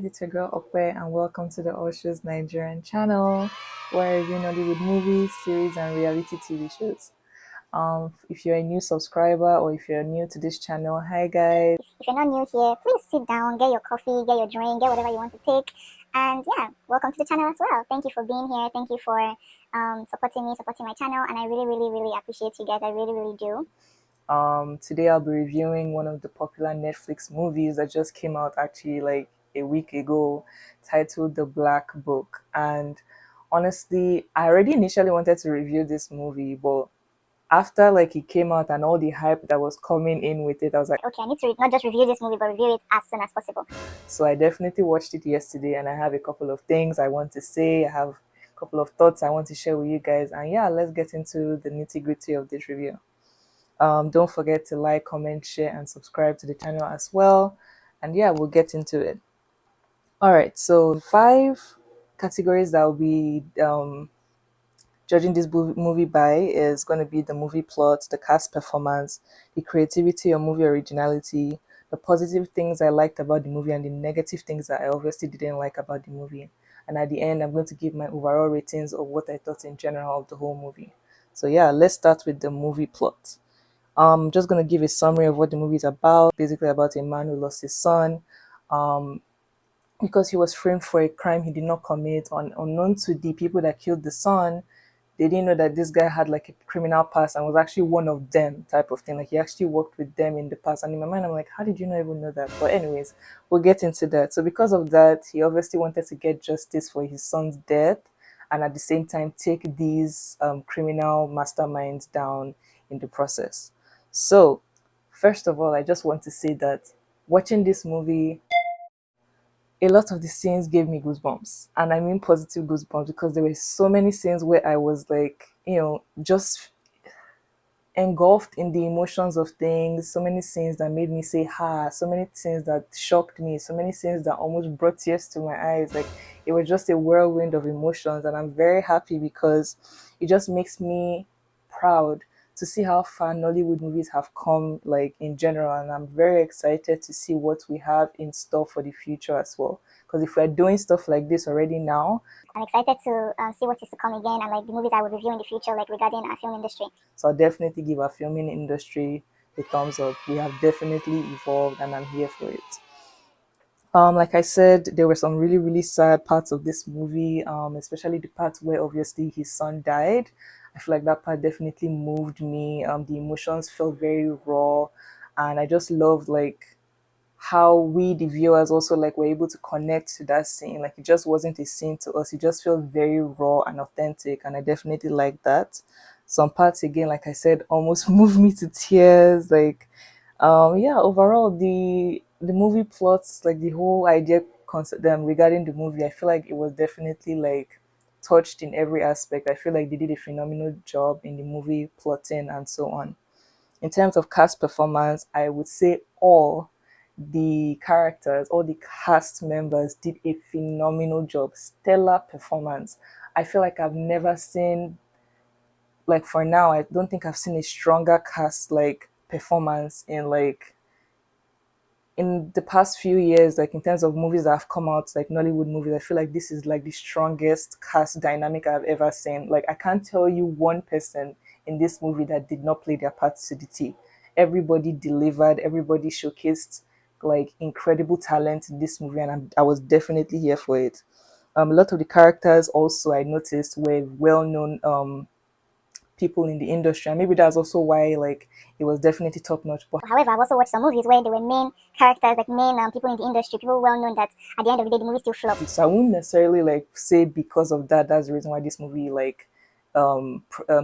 it's your girl Okwe, and welcome to the All Shows Nigerian channel, where I review Nollywood movies, series, and reality TV shows. If you're a new subscriber or if you're new to this channel, hi guys. If you're not new here, please sit down, get your coffee, get your drink, get whatever you want to take. And yeah, welcome to the channel as well. Thank you for being here. Thank you for supporting me, supporting my channel. And I really appreciate you guys. I really do. Today I'll be reviewing one of the popular Netflix movies that just came out actually like a week ago, titled The Black Book. And honestly, I already initially wanted to review this movie, but after like it came out and all the hype that was coming in with it, I was like, okay, I need to not just review this movie, but review it as soon as possible. So I definitely watched it yesterday, and I have a couple of things I want to say. I have a couple of thoughts I want to share with you guys. And yeah, let's get into the nitty-gritty of this review. Don't forget to like, comment, share, and subscribe to the channel as well. And yeah, we'll get into it. All right, so 5 categories that I'll be judging this movie by is going to be the movie plot, the cast performance, the creativity or movie originality, the positive things I liked about the movie, and the negative things that I obviously didn't like about the movie. And at the end, I'm going to give my overall ratings of what I thought in general of the whole movie. So yeah, let's start with the movie plot. I'm just going to give a summary of what the movie is about. Basically about a man who lost his son because he was framed for a crime he did not commit. Unknown to the people that killed the son, they didn't know that this guy had like a criminal past and was actually one of them, type of thing. Like he actually worked with them in the past. And in my mind, I'm like, how did you not even know that? But anyways, we'll get into that. So because of that, he obviously wanted to get justice for his son's death, and at the same time take these criminal masterminds down in the process. So first of all, I just want to say that watching this movie, a lot of the scenes gave me goosebumps, and I mean positive goosebumps, because there were so many scenes where I was like, just engulfed in the emotions of things. So many scenes that made me say ha, so many scenes that shocked me, so many scenes that almost brought tears to my eyes. Like it was just a whirlwind of emotions, and I'm very happy because it just makes me proud to see how far Nollywood movies have come, like in general, and I'm very excited to see what we have in store for the future as well. Because if we're doing stuff like this already now, I'm excited to see what is to come again, and like the movies I will review in the future, like regarding our film industry. So I'll definitely give our filming industry a thumbs up. We have definitely evolved, and I'm here for it. Like I said, there were some really sad parts of this movie, especially the part where obviously his son died. I feel like that part definitely moved me. The emotions felt very raw, and I just loved like how we the viewers also like were able to connect to that scene. Like it just wasn't a scene to us, it just felt very raw and authentic, and I definitely like that. Some parts again, like I said, almost moved me to tears. Like yeah, overall the movie plots, like the whole idea concept regarding the movie, I feel like it was definitely like touched in every aspect. I feel like they did a phenomenal job in the movie plotting and so on. In terms of cast performance, I would say all the characters, all the cast members did a phenomenal job. Stellar performance. I feel like I've never seen, like for now, I don't think I've seen a stronger cast like performance in the past few years, like in terms of movies that have come out, like Nollywood movies. I feel like this is like the strongest cast dynamic I've ever seen. Like I can't tell you one person in this movie that did not play their part to the T. Everybody delivered, everybody showcased like incredible talent in this movie, and I was definitely here for it. A lot of the characters also I noticed were well-known people in the industry, and maybe that's also why like it was definitely top notch. But However, I've also watched some movies where they were main characters, like main people in the industry, people well known, that at the end of the day the movie still flopped. so I wouldn't necessarily like say because of that that's the reason why this movie like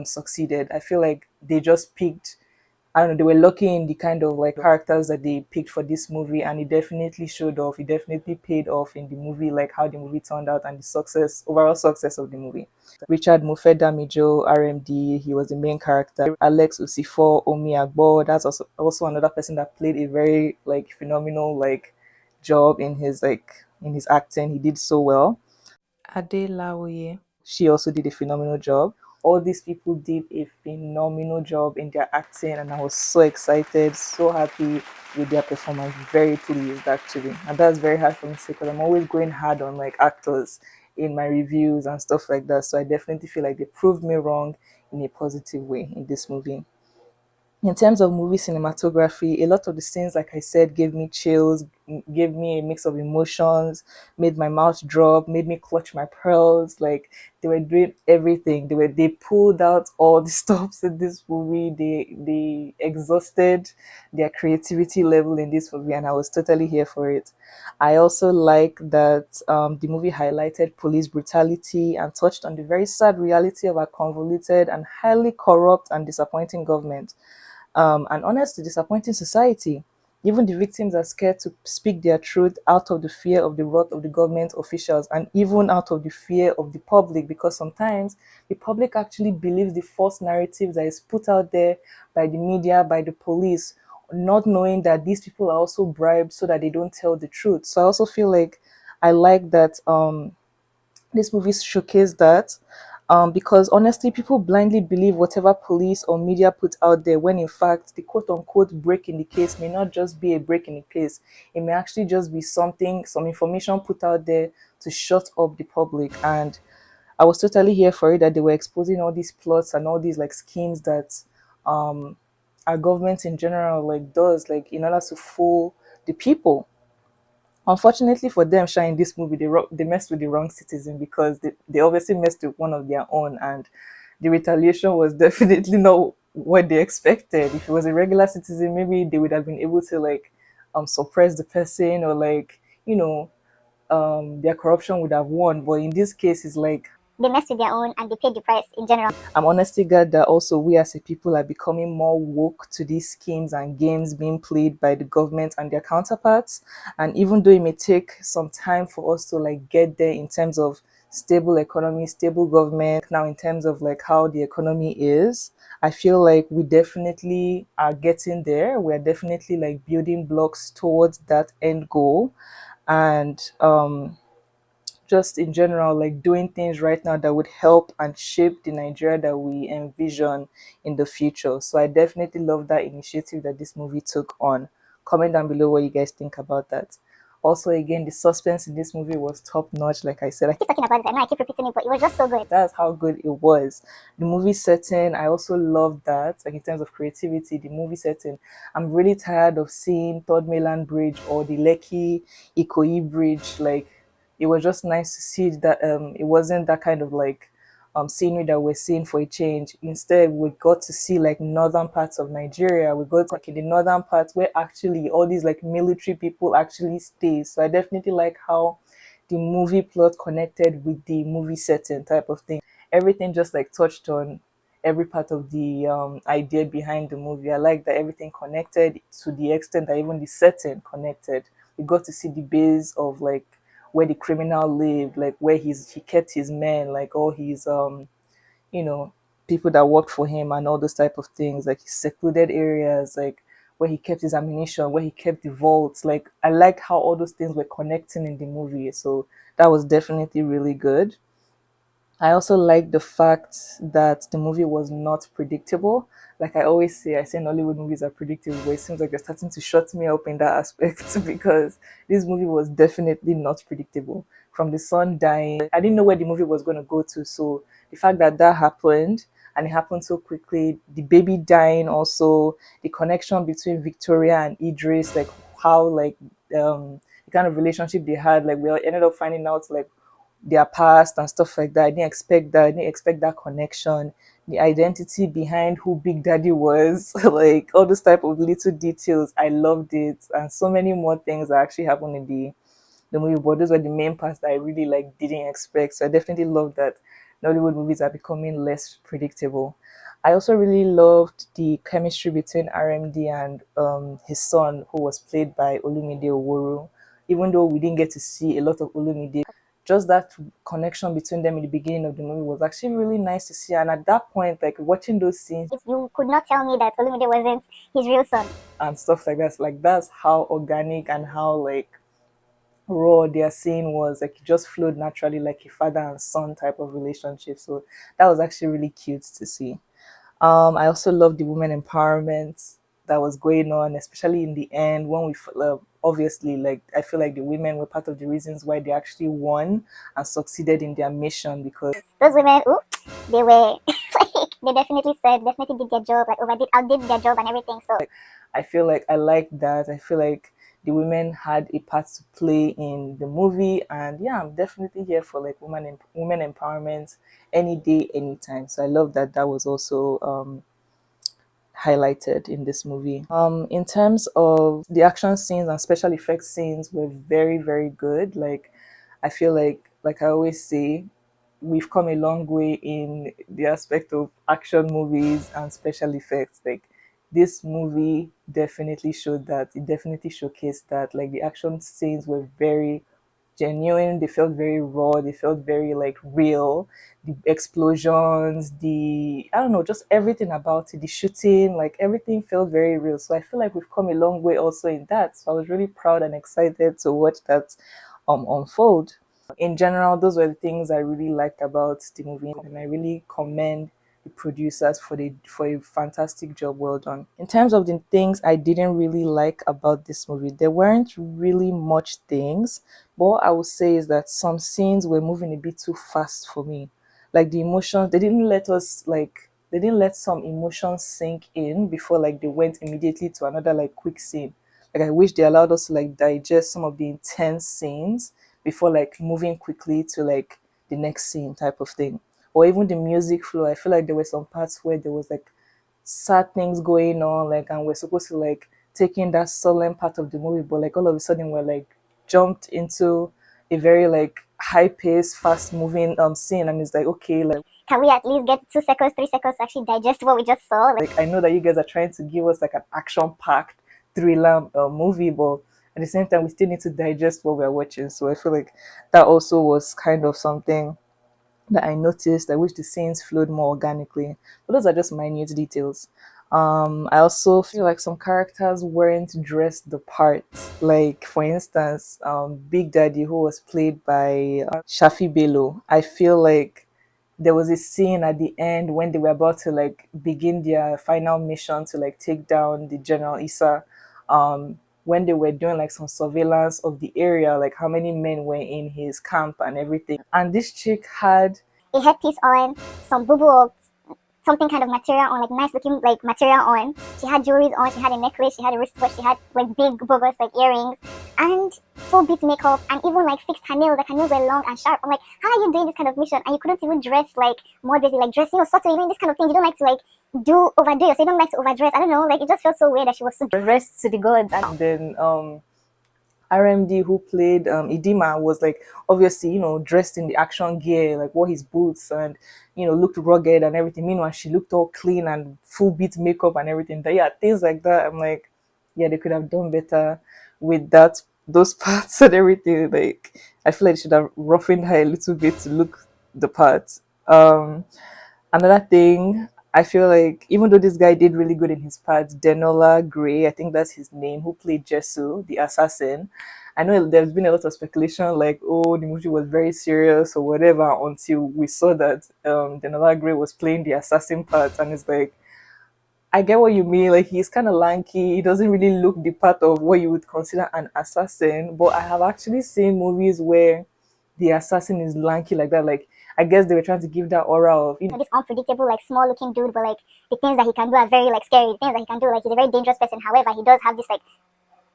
succeeded. I feel like they just picked, I don't know, they were lucky in the kind of like characters that they picked for this movie, and it definitely showed off. It definitely paid off in the movie, like how the movie turned out and the overall success of the movie. Richard Mufedamijo, RMD, he was the main character. Alex Usifo, Omi Agbo, that's also another person that played a very like phenomenal like job in his acting. He did so well. Adelaoye, she also did a phenomenal job. All these people did a phenomenal job in their acting, and I was so excited, so happy with their performance, very pleased actually. And that's very hard for me to say because I'm always going hard on like actors in my reviews and stuff like that. So I definitely feel like they proved me wrong in a positive way in this movie. In terms of movie cinematography, a lot of the scenes, like I said, gave me chills, gave me a mix of emotions, made my mouth drop, made me clutch my pearls. Like they were doing everything. They pulled out all the stops in this movie. They exhausted their creativity level in this movie, and I was totally here for it. I also like that the movie highlighted police brutality and touched on the very sad reality of our convoluted and highly corrupt and disappointing government, and honestly disappointing society. Even the victims are scared to speak their truth out of the fear of the wrath of the government officials and even out of the fear of the public, because sometimes the public actually believes the false narrative that is put out there by the media, by the police, not knowing that these people are also bribed so that they don't tell the truth. So I also feel like I like that this movie showcased that, because honestly, people blindly believe whatever police or media put out there, when in fact the quote unquote break in the case may not just be a break in the case. It may actually just be something, some information put out there to shut up the public. And I was totally here for it, that they were exposing all these plots and all these like schemes that um, our government in general like does, like in order to fool the people. Unfortunately for them, Sha, in this movie, they messed with the wrong citizen, because they obviously messed with one of their own, and the retaliation was definitely not what they expected. If it was a regular citizen, maybe they would have been able to like suppress the person, or like, you know, their corruption would have won. But in this case, it's like They messed with their own and they paid the price in general. I'm honestly glad that also we as a people are becoming more woke to these schemes and games being played by the government and their counterparts. And even though it may take some time for us to like get there in terms of stable economy, stable government, now in terms of like how the economy is, I feel like we definitely are getting there. We're definitely like building blocks towards that end goal. And just in general, like doing things right now that would help and shape the Nigeria that we envision in the future. So I definitely love that initiative that this movie took on. Comment down below what you guys think about that. Also, again, the suspense in this movie was top notch. Like I said, I keep talking about it. I know I keep repeating it, but it was just so good. that's how good it was. The movie setting, I also love that. Like in terms of creativity, the movie setting, I'm really tired of seeing Third Mainland Bridge or the Lekki Ikoyi Bridge. Like it was just nice to see that it wasn't that kind of like scenery that we're seeing for a change. Instead, we got to see like northern parts of Nigeria. We got like in the northern parts where actually all these like military people actually stay. So I definitely like how the movie plot connected with the movie setting type of thing. Everything just like touched on every part of the idea behind the movie. I like that everything connected to the extent that even the setting connected. We got to see the base of like where the criminal lived, like where he kept his men, like all his you know, people that worked for him and all those type of things, like his secluded areas, like where he kept his ammunition, where he kept the vaults. Like I liked how all those things were connecting in the movie. So that was definitely really good. I also like the fact that the movie was not predictable. Like I always say, I say Nollywood movies are predictable, but it seems like they're starting to shut me up in that aspect because this movie was definitely not predictable. From the son dying, I didn't know where the movie was going to go to. So the fact that that happened, and it happened so quickly, the baby dying, also the connection between Victoria and Idris, like how like the kind of relationship they had, like we ended up finding out like their past and stuff like that. I didn't expect that. I didn't expect that connection. The identity behind who Big Daddy was, like all those type of little details. I loved it, and so many more things that actually happened in the movie. But those were the main parts that I really like didn't expect. So I definitely love that Nollywood movies are becoming less predictable. I also really loved the chemistry between RMD and his son, who was played by Olumide Oworu. Even though we didn't get to see a lot of Olumide, just that connection between them in the beginning of the movie was actually really nice to see. And at that point, like watching those scenes If you could not tell me that Olumide wasn't his real son. and stuff like that's how organic and how like raw their scene was. Like it just flowed naturally, like a father and son type of relationship. So that was actually really cute to see. I also love the women empowerment. that was going on, especially in the end when we obviously, like, I feel like the women were part of the reasons why they actually won and succeeded in their mission, because those women, ooh, they were like they definitely did their job, like outdid their job and everything. So I feel like I like that. I feel like the women had a part to play in the movie, and yeah, I'm definitely here for like women empowerment any day, anytime. So I love that that was also highlighted in this movie. In terms of the action scenes and special effects scenes were very, very good. Like, I feel like I always say, we've come a long way in the aspect of action movies and special effects. Like, this movie definitely showed that. It definitely showcased that. Like, the action scenes were very genuine, they felt very raw, they felt very like real. The explosions, the, I don't know, just everything about it, the shooting, like everything felt very real. So I feel like we've come a long way also in that. So I was really proud and excited to watch that unfold. In general, those were the things I really liked about the movie, and I really commend the producers for a fantastic job. Well done. In terms of the things I didn't really like about this movie, there weren't really much things, but what I would say is that some scenes were moving a bit too fast for me. Like, the emotions, they didn't let some emotions sink in before like they went immediately to another like quick scene. Like, I wish they allowed us to like digest some of the intense scenes before like moving quickly to like the next scene type of thing. Or even the music flow. I feel like there were some parts where there was like sad things going on, like, and we're supposed to like take in that solemn part of the movie, but like all of a sudden we're like jumped into a very like high paced, fast moving scene, and it's like, okay, like, can we at least get 2 seconds, 3 seconds to actually digest what we just saw? like, I know that you guys are trying to give us like an action packed thriller movie, but at the same time we still need to digest what we're watching. So I feel like that also was kind of something that I noticed. I wish the scenes flowed more organically, but those are just minute details. I also feel like some characters weren't dressed the part. Like, for instance, Big Daddy, who was played by Shafi Bello. I feel like there was a scene at the end when they were about to like begin their final mission to like take down the General Issa. When they were doing like some surveillance of the area, like how many men were in his camp and everything. And this chick had A headpiece on, some boo boo, something kind of material on, like nice looking like material on. She had jewelry on, she had a necklace, she had a wristwatch, she had like big bogus like earrings and full beat makeup, and even like fixed her nails, like her nails were long and sharp. I'm like, how are you doing this kind of mission and you couldn't even dress like moderately, like dressing or subtle, doing this kind of thing? You don't like to like overdo yourself, you don't like to overdress. I don't know, like it just felt so weird that she was so dressed to the gods. And then RMD, who played Idima, was like obviously, dressed in the action gear, like wore his boots and, looked rugged and everything. Meanwhile, she looked all clean and full beat makeup and everything. But yeah, things like that. I'm like, yeah, they could have done better with those parts and everything. Like, I feel like they should have roughened her a little bit to look the part. Another thing, I feel like even though this guy did really good in his part, Denola Gray, I think that's his name, who played Jesu, the assassin. I know there's been a lot of speculation, like, oh, the movie was very serious or whatever, until we saw that Denola Gray was playing the assassin part, and it's like, I get what you mean. Like, he's kind of lanky. He doesn't really look the part of what you would consider an assassin. But I have actually seen movies where the assassin is lanky like that. Like, I guess they were trying to give that aura of, this unpredictable, like small looking dude, but like the things that he can do are very like scary. The things that he can do, like he's a very dangerous person. However, he does have this like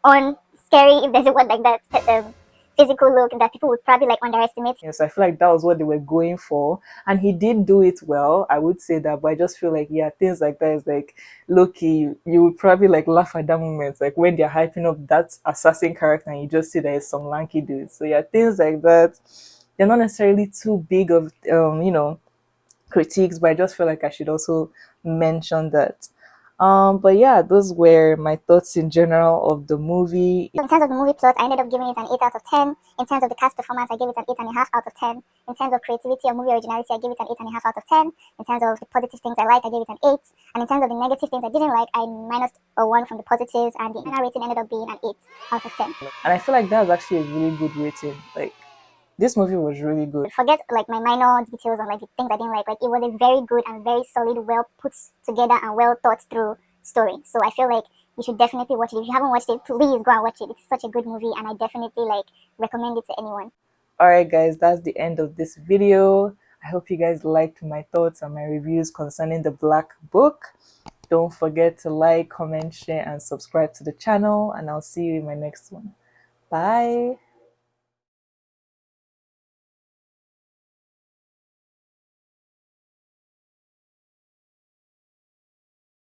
on scary, if there's a word like that, physical look that people would probably like underestimate. Yes, I feel like that was what they were going for, and he did do it well. I would say that, but I just feel like, yeah, things like that is like, low-key, you would probably like laugh at that moment, like when they're hyping up that assassin character, and you just see that it's some lanky dude. So yeah, things like that, they're not necessarily too big of critiques, but I just feel like I should also mention that. But yeah, those were my thoughts in general of the movie. In terms of the movie plot, I ended up giving it an 8 out of 10. In terms of the cast performance, I gave it an 8.5 out of 10. In terms of creativity or movie originality, I gave it an 8.5 out of 10. In terms of the positive things I liked, I gave it an 8. And in terms of the negative things I didn't like, I minus a 1 from the positives, and the final rating ended up being an 8 out of 10. And I feel like that was actually a really good rating. Like, this movie was really good. Forget like my minor details on like the things I didn't like. Like it was a very good and very solid, well put together and well thought through story. So I feel like you should definitely watch it. If you haven't watched it, please go and watch it. It's such a good movie, and I definitely like recommend it to anyone. Alright guys, that's the end of this video. I hope you guys liked my thoughts and my reviews concerning the Black Book. Don't forget to like, comment, share, and subscribe to the channel, and I'll see you in my next one. Bye.